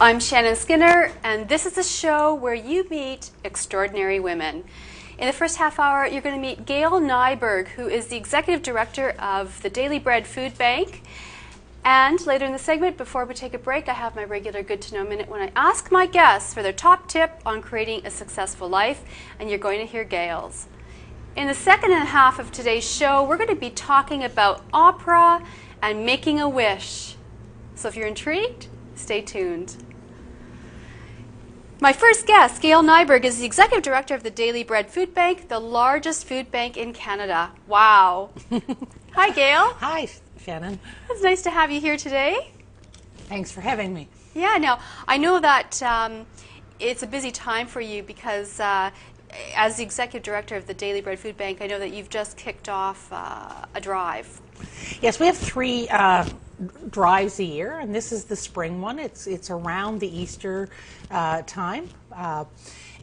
I'm Shannon Skinner, and this is a show where you meet extraordinary women. In the first half hour, you're going to meet Gail Nyberg, who is the Executive Director of the Daily Bread Food Bank. And later in the segment, before we take a break, I have my regular Good to Know Minute when I ask my guests for their top tip on creating a successful life, and you're going to hear Gail's. In the second half of today's show, we're going to be talking about opera and making a wish. So if you're intrigued, stay tuned. My first guest, Gail Nyberg, is the Executive Director of the Daily Bread Food Bank, the largest food bank in Canada. Wow. Hi, Gail. Hi, Shannon. It's nice to have you here today. Thanks for having me. Yeah, now, I know that it's a busy time for you because as the Executive Director of the Daily Bread Food Bank, I know that you've just kicked off a drive. Yes, we have three drives a year, and this is the spring one. It's around the Easter time,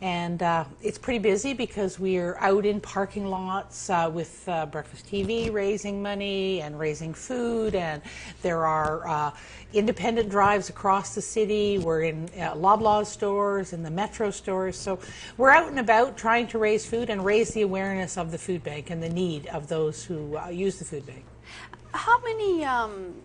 and it's pretty busy because we're out in parking lots with Breakfast TV raising money and raising food, and there are independent drives across the city. We're in Loblaw stores, in the Metro stores, so we're out and about trying to raise food and raise the awareness of the food bank and the need of those who use the food bank. How many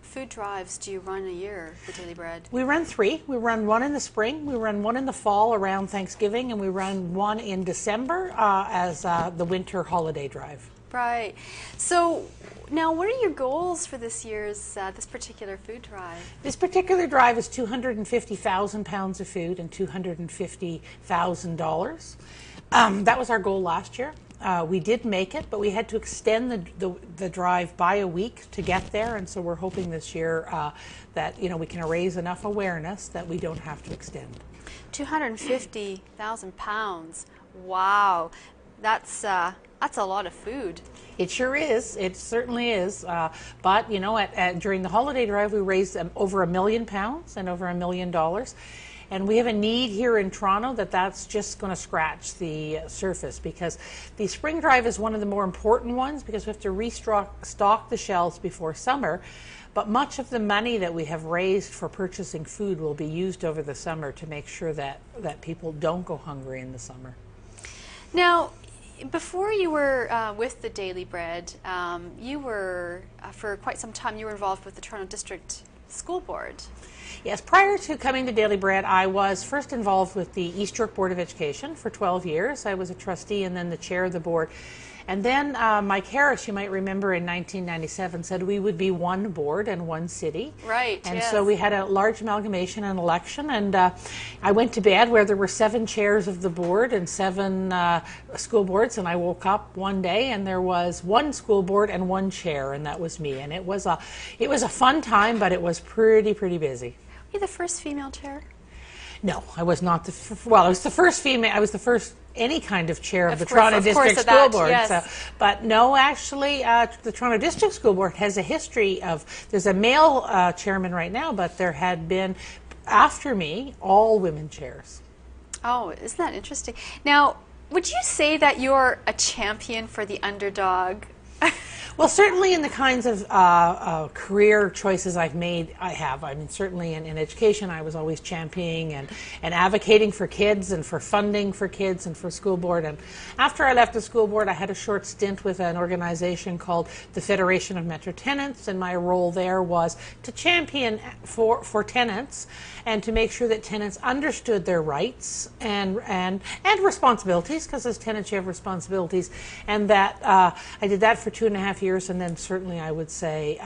food drives do you run a year for Daily Bread? We run three. We run one in the spring, we run one in the fall around Thanksgiving, and we run one in December as the winter holiday drive. Right. So now what are your goals for this year's, this particular food drive? This particular drive is 250,000 pounds of food and $250,000. That was our goal last year. We did make it, but we had to extend the drive by a week to get there, and so we're hoping this year that we can raise enough awareness that we don't have to extend. 250,000 pounds. Wow, that's a lot of food. It sure is. It certainly is. But during the holiday drive, we raised over £1 million and over $1 million. And we have a need here in Toronto that's just going to scratch the surface, because the spring drive is one of the more important ones because we have to restock the shelves before summer. But much of the money that we have raised for purchasing food will be used over the summer to make sure that people don't go hungry in the summer. Now, before you were with the Daily Bread, you were, for quite some time, you were involved with the Toronto District School Board. Yes, prior to coming to Daily Bread, I was first involved with the East York Board of Education for 12 years. I was a trustee and then the chair of the board. And then Mike Harris, you might remember, in 1997 said we would be one board and one city. Right, and yes. So we had a large amalgamation and election, and I went to bed where there were 7 chairs of the board and 7 school boards, and I woke up one day and there was 1 school board and 1 chair, and that was me. And it was a fun time, but it was pretty busy. Were you the first female chair? No, I was not I was the first female. I was the first any kind of chair of the course, Toronto District School Board. Yes. So, but no, actually, the Toronto District School Board has a history of. There's a male chairman right now, but there had been, after me, all women chairs. Oh, isn't that interesting? Now, would you say that you're a champion for the underdog? Well, certainly in the kinds of career choices I've made, I have. I mean, certainly in education, I was always championing and advocating for kids and for funding for kids and for school board. And after I left the school board, I had a short stint with an organization called the Federation of Metro Tenants, and my role there was to champion for tenants and to make sure that tenants understood their rights and responsibilities, because as tenants you have responsibilities, and that I did that for 2.5 years. And then certainly I would say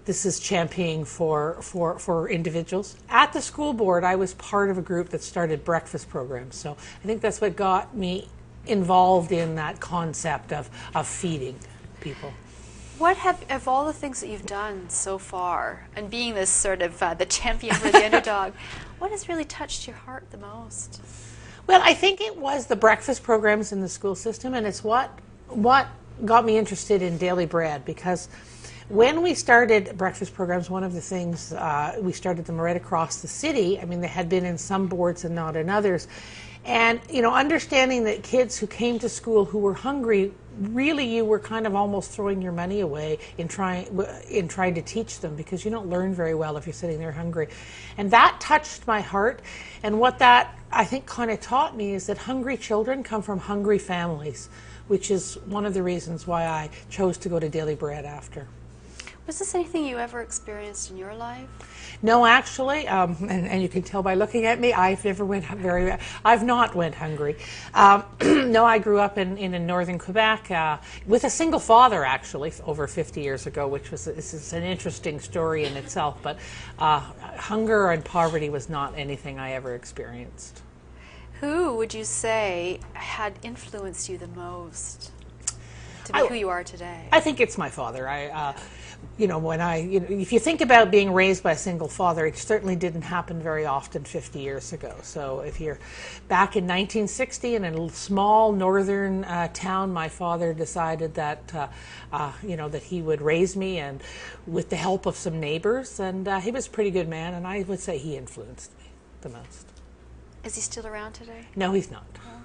this is championing for individuals. At the school board, I was part of a group that started breakfast programs. So I think that's what got me involved in that concept of feeding people. What of all the things that you've done so far, and being this sort of the champion for the underdog, what has really touched your heart the most? Well, I think it was the breakfast programs in the school system, and it's what got me interested in Daily Bread, because when we started breakfast programs, one of the things, we started them right across the city. I mean, they had been in some boards and not in others. And, understanding that kids who came to school who were hungry, really you were kind of almost throwing your money away in trying to teach them, because you don't learn very well if you're sitting there hungry. And that touched my heart. And what that, I think, kind of taught me is that hungry children come from hungry families, which is one of the reasons why I chose to go to Daily Bread after. Was this anything you ever experienced in your life? No, actually, and you can tell by looking at me, I've not went hungry. No, I grew up in northern Quebec with a single father, actually, over 50 years ago, this is an interesting story in itself, but hunger and poverty was not anything I ever experienced. Who would you say had influenced you the most to be who you are today? I think it's my father. If you think about being raised by a single father, it certainly didn't happen very often 50 years ago. So if you're back in 1960 in a small northern town, my father decided that that he would raise me, and with the help of some neighbors, and he was a pretty good man, and I would say he influenced me the most. Is he still around today? No, he's not. Oh.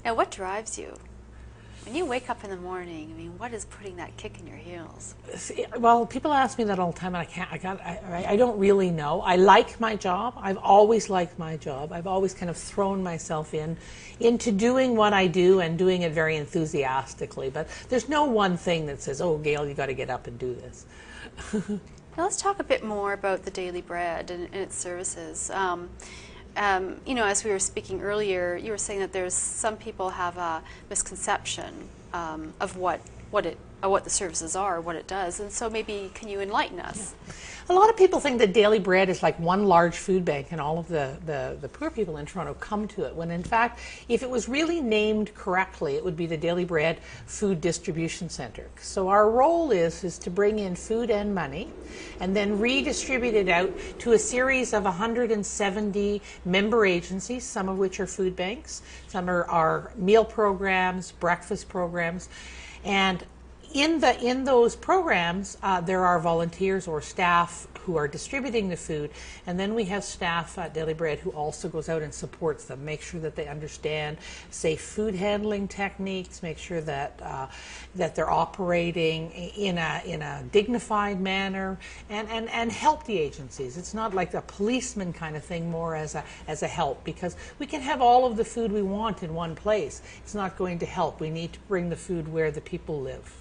Now, what drives you? When you wake up in the morning, what is putting that kick in your heels? Well, people ask me that all the time, and I don't really know. I like my job. I've always liked my job. I've always kind of thrown myself into doing what I do, and doing it very enthusiastically. But there's no one thing that says, "Oh, Gail, you got to get up and do this." Now, let's talk a bit more about the Daily Bread and its services. As we were speaking earlier, you were saying that there's some people have a misconception of what the services are, what it does, and so maybe can you enlighten us? Yeah. A lot of people think that Daily Bread is like one large food bank, and all of the poor people in Toronto come to it, when in fact, if it was really named correctly, it would be the Daily Bread Food Distribution Center. So our role is to bring in food and money, and then redistribute it out to a series of 170 member agencies, some of which are food banks, some are meal programs, breakfast programs, and in those programs, there are volunteers or staff who are distributing the food, and then we have staff at Daily Bread who also goes out and supports them, make sure that they understand safe food handling techniques, make sure that they're operating in a dignified manner, and help the agencies. It's not like a policeman kind of thing, more as a help, because we can have all of the food we want in one place. It's not going to help. We need to bring the food where the people live.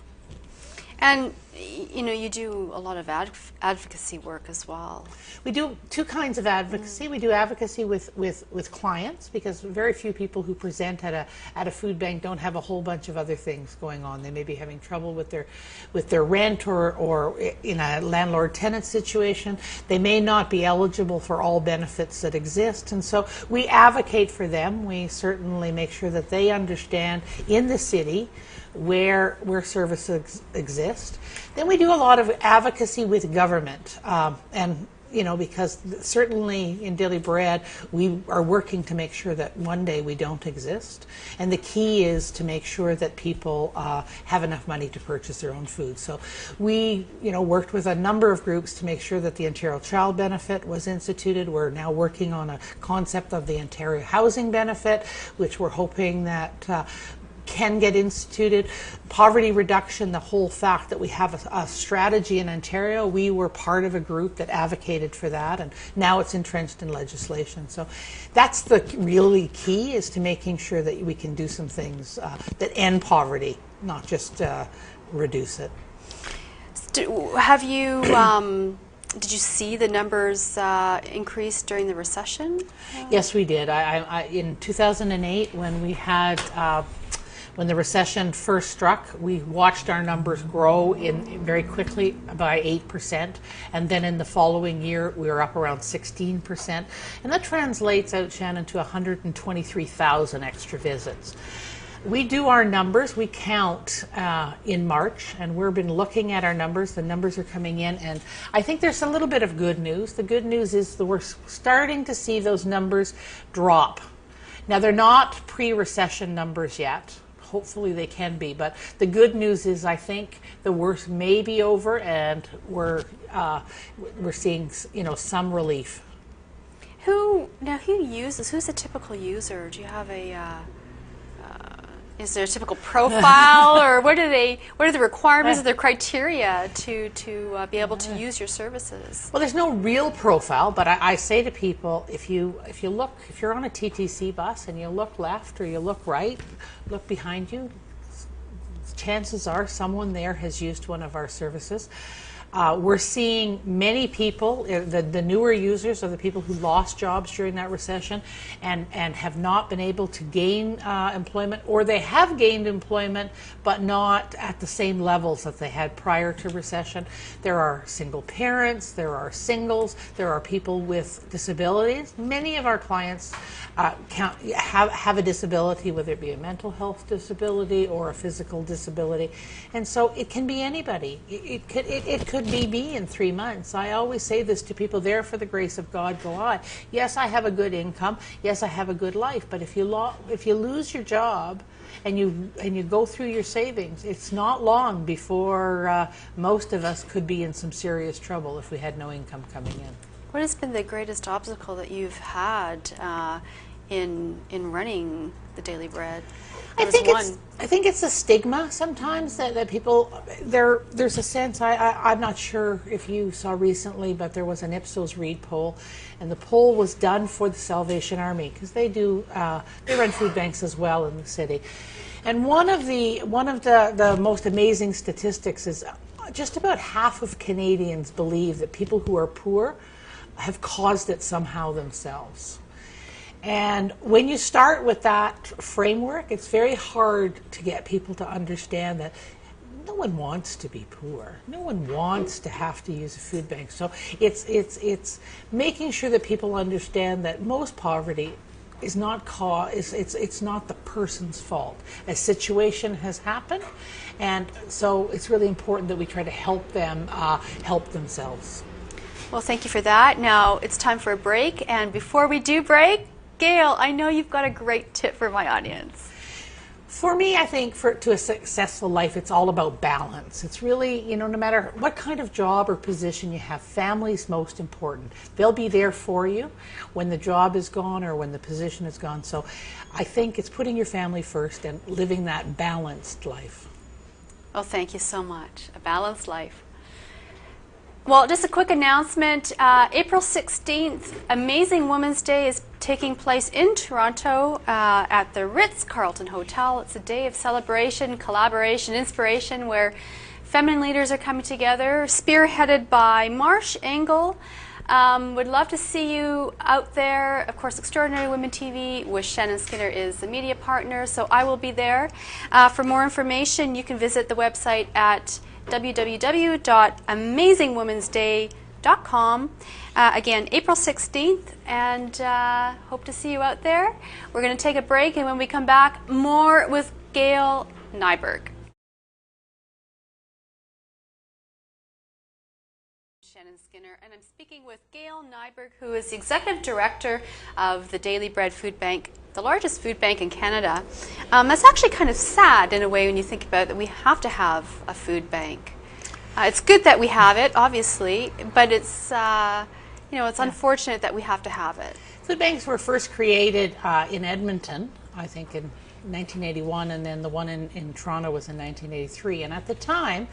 And you do a lot of advocacy work as well. We do two kinds of advocacy. We do advocacy with clients, because very few people who present at a food bank don't have a whole bunch of other things going on. They may be having trouble with their rent, or in a landlord-tenant situation. They may not be eligible for all benefits that exist, and so we advocate for them. We certainly make sure that they understand in the city where services exist. Then we do a lot of advocacy with government, and because certainly in Daily Bread we are working to make sure that one day we don't exist, and the key is to make sure that people have enough money to purchase their own food. So we worked with a number of groups to make sure that the Ontario Child Benefit was instituted. We're now working on a concept of the Ontario Housing Benefit, which we're hoping that can get instituted. Poverty reduction, the whole fact that we have a strategy in Ontario, we were part of a group that advocated for that, and now it's entrenched in legislation. So that's the really key, is to making sure that we can do some things that end poverty, not just reduce it. Have you did you see the numbers increase during the recession? Yes, we did. In 2008, when we had when the recession first struck, we watched our numbers grow very quickly by 8%, and then in the following year we were up around 16%, and that translates out, Shannon, to 123,000 extra visits. We do our numbers, we count in March, and we've been looking at our numbers. The numbers are coming in, and I think there's a little bit of good news. The good news is that we're starting to see those numbers drop. Now, they're not pre-recession numbers yet. Hopefully they can be, but the good news is I think the worst may be over, and we're seeing some relief. Who uses? Who's a typical user? Do you have is there a typical profile, or what are the requirements, or the criteria to be able to use your services? Well, there's no real profile, but I say to people, if you're on a TTC bus and you look left or you look right, look behind you, chances are someone there has used one of our services. We're seeing many people, the newer users are the people who lost jobs during that recession and have not been able to gain employment, or they have gained employment but not at the same levels that they had prior to recession. There are single parents, there are singles, there are people with disabilities. Many of our clients have a disability, whether it be a mental health disability or a physical disability, and so it can be anybody. It could be me in 3 months. I always say this to people: there for the grace of God go I. Yes, I have a good income. Yes, I have a good life. But if you lose your job and you go through your savings, it's not long before most of us could be in some serious trouble if we had no income coming in. What has been the greatest obstacle that you've had in running the Daily Bread? I think it's a stigma sometimes that people, there's a sense, I'm not sure if you saw recently, but there was an Ipsos Reid poll, and the poll was done for the Salvation Army, because they run food banks as well in the city. And one of the most amazing statistics is just about half of Canadians believe that people who are poor have caused it somehow themselves. And when you start with that framework, it's very hard to get people to understand that no one wants to be poor. No one wants to have to use a food bank. So it's making sure that people understand that most poverty is not it's not the person's fault. A situation has happened, and so it's really important that we try to help them help themselves. Well, thank you for that. Now it's time for a break, and before we do break, Gail, I know you've got a great tip for my audience. For me, I think to a successful life, it's all about balance. It's really, no matter what kind of job or position you have, family's most important. They'll be there for you when the job is gone or when the position is gone. So I think it's putting your family first and living that balanced life. Well, thank you so much. A balanced life. Well, just a quick announcement. April 16th, Amazing Women's Day is taking place in Toronto at the Ritz-Carlton Hotel. It's a day of celebration, collaboration, inspiration, where feminine leaders are coming together, spearheaded by Marsh Engel. Would love to see you out there. Of course, Extraordinary Women TV with Shannon Skinner is the media partner, so I will be there. For more information, you can visit the website at www.amazingwomensday.com. Again, April 16th, and hope to see you out there. We're going to take a break, and when we come back, more with Gail Nyberg. Shannon Skinner, and I'm speaking with Gail Nyberg, who is the Executive Director of the Daily Bread Food Bank, the largest food bank in Canada. That's actually kind of sad in a way when you think about it, that we have to have a food bank. It's good that we have it, obviously, but it's it's unfortunate that we have to have it. Food banks were first created in Edmonton, I think in 1981, and then the one in Toronto was in 1983. And at the time,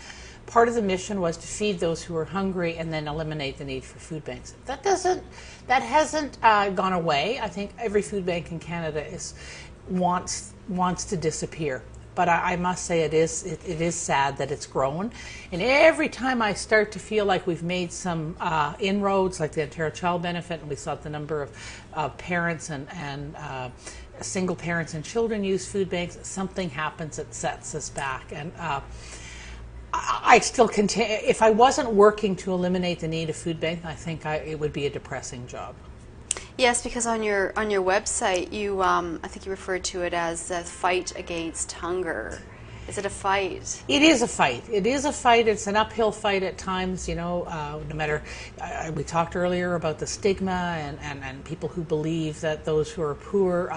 part of the mission was to feed those who were hungry and then eliminate the need for food banks. That hasn't gone away. I think every food bank in Canada wants to disappear. But I must say it is sad that it's grown. And every time I start to feel like we've made some inroads, like the Ontario Child Benefit, and we saw the number of parents and single parents and children use food banks, something happens that sets us back. And I still continue. If I wasn't working to eliminate the need of food bank, I think it would be a depressing job. Yes, because on your website, you I think you referred to it as the fight against hunger. Is it a fight? It is a fight. It is a fight. It's an uphill fight at times, you know, no matter, we talked earlier about the stigma and people who believe that those who are poor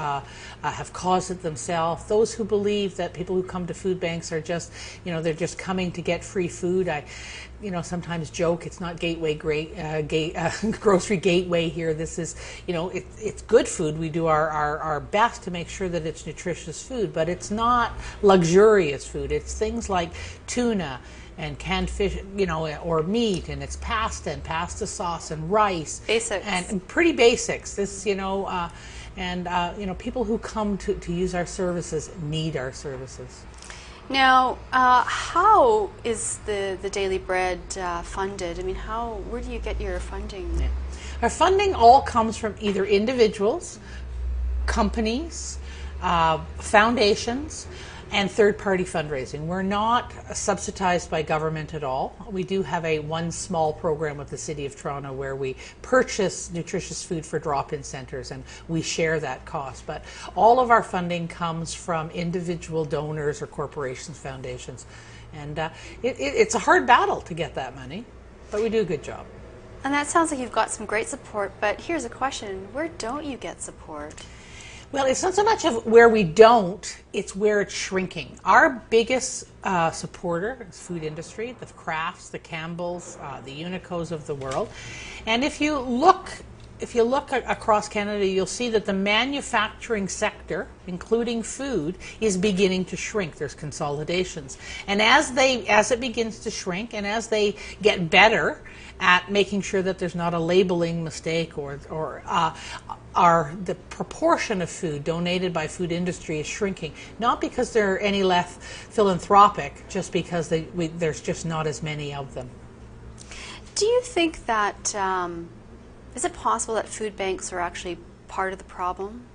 have caused it themselves. Those who believe that people who come to food banks are just, you know, they're just coming to get free food. You know, sometimes joke it's not grocery gateway here. This is, you know, it's good food. We do our best to make sure that it's nutritious food, but it's not luxurious food. It's things like tuna and canned fish, you know, or meat, and it's pasta and pasta sauce and rice. Basics. And pretty basics. This, you know, you know, people who come to use our services need our services. Now, how is the Daily Bread funded? I mean, where do you get your funding? Yeah. Our funding all comes from either individuals, companies, foundations, and third-party fundraising. We're not subsidized by government at all. We do have one small program with the City of Toronto where we purchase nutritious food for drop-in centres, and we share that cost. But all of our funding comes from individual donors or corporations, foundations. And it's a hard battle to get that money, but we do a good job. And that sounds like you've got some great support, but here's a question. Where don't you get support? Well, it's not so much of where we don't, it's where it's shrinking. Our biggest supporter is food industry, the Crafts, the Campbells, the Unicos of the world. And if you look across Canada, you'll see that the manufacturing sector, including food, is beginning to shrink. There's consolidations. And as it begins to shrink, and as they get better at making sure that there's not a labeling mistake or the proportion of food donated by food industry is shrinking, not because they're any less philanthropic, just because there's just not as many of them. Do you think that, is it possible that food banks are actually part of the problem?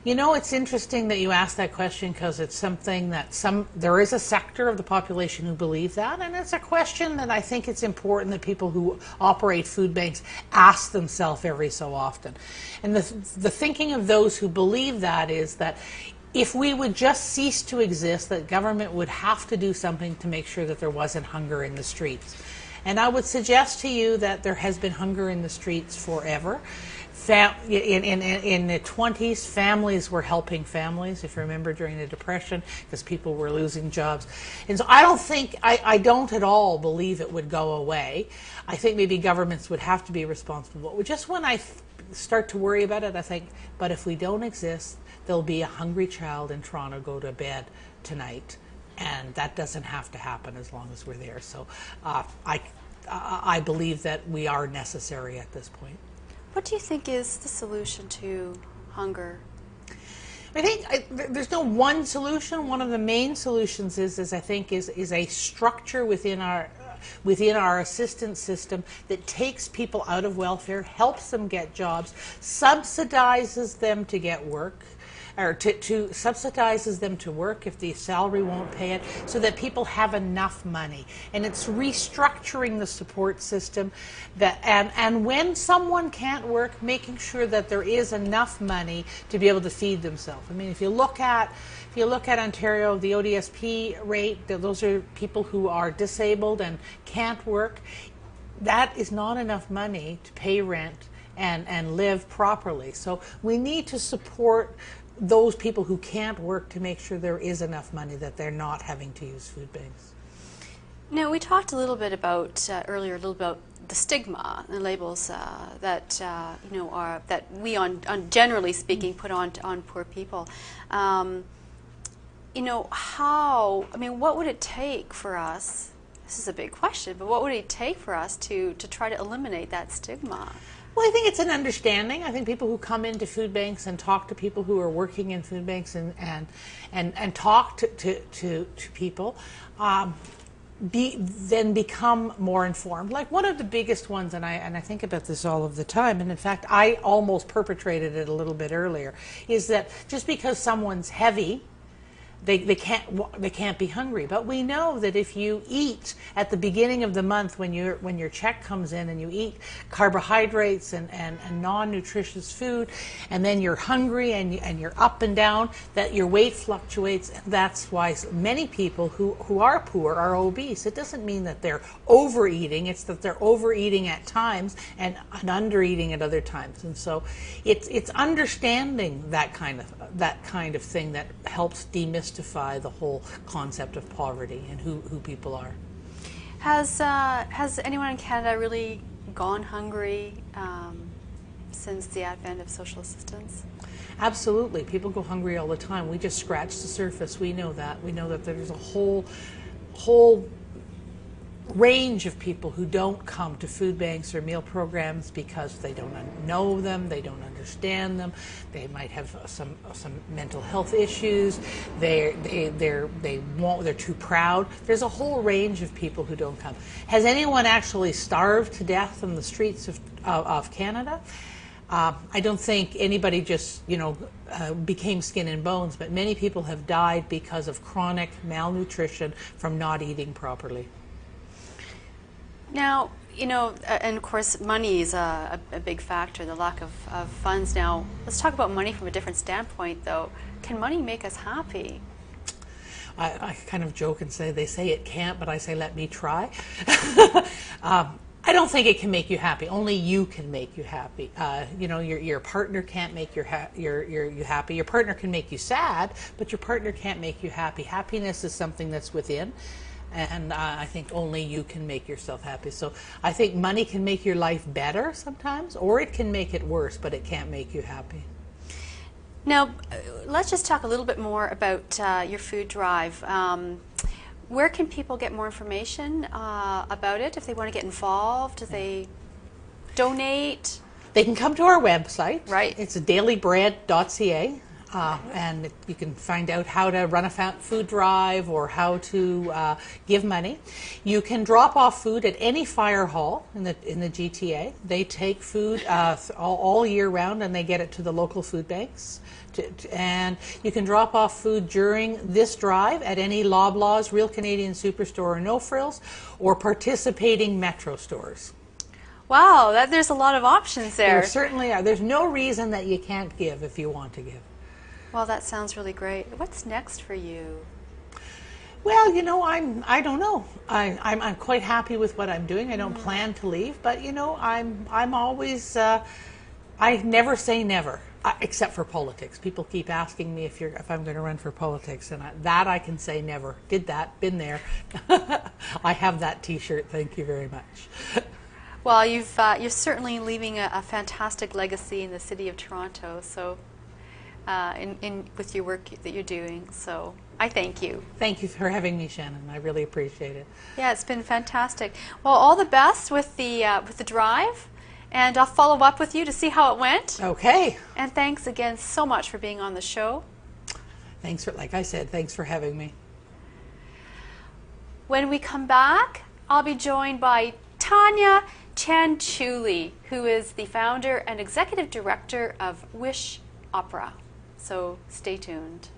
You know, it's interesting that you ask that question because it's something that there is a sector of the population who believe that, and it's a question that I think it's important that people who operate food banks ask themselves every so often. And the thinking of those who believe that is that if we would just cease to exist, that government would have to do something to make sure that there wasn't hunger in the streets. And I would suggest to you that there has been hunger in the streets forever. In the 20s, families were helping families, if you remember, during the Depression, because people were losing jobs. And so I don't at all believe it would go away. I think maybe governments would have to be responsible. But just when I start to worry about it, I think, but if we don't exist, there'll be a hungry child in Toronto go to bed tonight. And that doesn't have to happen as long as we're there. So I believe that we are necessary at this point. What do you think is the solution to hunger? I think there's no one solution. One of the main solutions is a structure within our assistance system that takes people out of welfare, helps them get jobs, subsidizes them to get work, or subsidizes them to work if the salary won't pay it, so that people have enough money. And it's restructuring the support system and when someone can't work, making sure that there is enough money to be able to feed themselves. I mean, if you look at Ontario, the ODSP rate, those are people who are disabled and can't work. That is not enough money to pay rent and live properly. So we need to support those people who can't work to make sure there is enough money that they're not having to use food banks. Now, we talked a little bit about earlier, a little about the stigma and labels that that we, on generally speaking, put on poor people. You know, what would it take for us? This is a big question, but what would it take for us to try to eliminate that stigma? Well, I think it's an understanding. I think people who come into food banks and talk to people who are working in food banks and talk to people then become more informed. Like one of the biggest ones, and I think about this all of the time, and in fact I almost perpetrated it a little bit earlier, is that just because someone's heavy, they can't be hungry. But we know that if you eat at the beginning of the month when your check comes in and you eat carbohydrates and non-nutritious food, and then you're hungry and you're up and down, that your weight fluctuates. That's why many people who are poor are obese. It doesn't mean that they're overeating. It's that they're overeating at times and undereating at other times. And so it's understanding that kind of thing that helps demystify the whole concept of poverty and who people are. Has anyone in Canada really gone hungry since the advent of social assistance? Absolutely. People go hungry all the time. We just scratch the surface. We know that. We know that there's a whole range of people who don't come to food banks or meal programs because they don't know them, they don't understand them, they might have some mental health issues, they're too proud. There's a whole range of people who don't come. Has anyone actually starved to death in the streets of Canada? I don't think anybody just, became skin and bones, but many people have died because of chronic malnutrition from not eating properly. Now, and of course money is a big factor, the lack of funds. Now, let's talk about money from a different standpoint, though. Can money make us happy? I kind of joke and say, they say it can't, but I say, let me try. I don't think it can make you happy. Only you can make you happy. Your partner can't make you happy. Your partner can make you sad, but your partner can't make you happy. Happiness is something that's within. And I think only you can make yourself happy. So I think money can make your life better sometimes, or it can make it worse, but it can't make you happy. Now, let's just talk a little bit more about your food drive. Where can people get more information about it if they want to get involved? Do they donate? They can come to our website. Right. It's dailybread.ca. And you can find out how to run a food drive or how to give money. You can drop off food at any fire hall in the GTA. They take food all year round, and they get it to the local food banks. And you can drop off food during this drive at any Loblaws, Real Canadian Superstore or No Frills, or participating Metro stores. Wow, there's a lot of options there. There certainly are. There's no reason that you can't give if you want to give. Well, that sounds really great. What's next for you? Well, I don't know. I'm quite happy with what I'm doing. I don't plan to leave, but I'm always I never say never, except for politics. People keep asking me if I'm going to run for politics, and I can say never. Did that, been there. I have that T-shirt. Thank you very much. Well, you're certainly leaving a fantastic legacy in the city of Toronto. So. With your work that you're doing, so I thank you. Thank you for having me, Shannon. I really appreciate it. Yeah, it's been fantastic. Well, all the best with the drive, and I'll follow up with you to see how it went. Okay. And thanks again so much for being on the show. Like I said, thanks for having me. When we come back, I'll be joined by Tanya Chanchuli, who is the founder and executive director of Wish Opera. So stay tuned.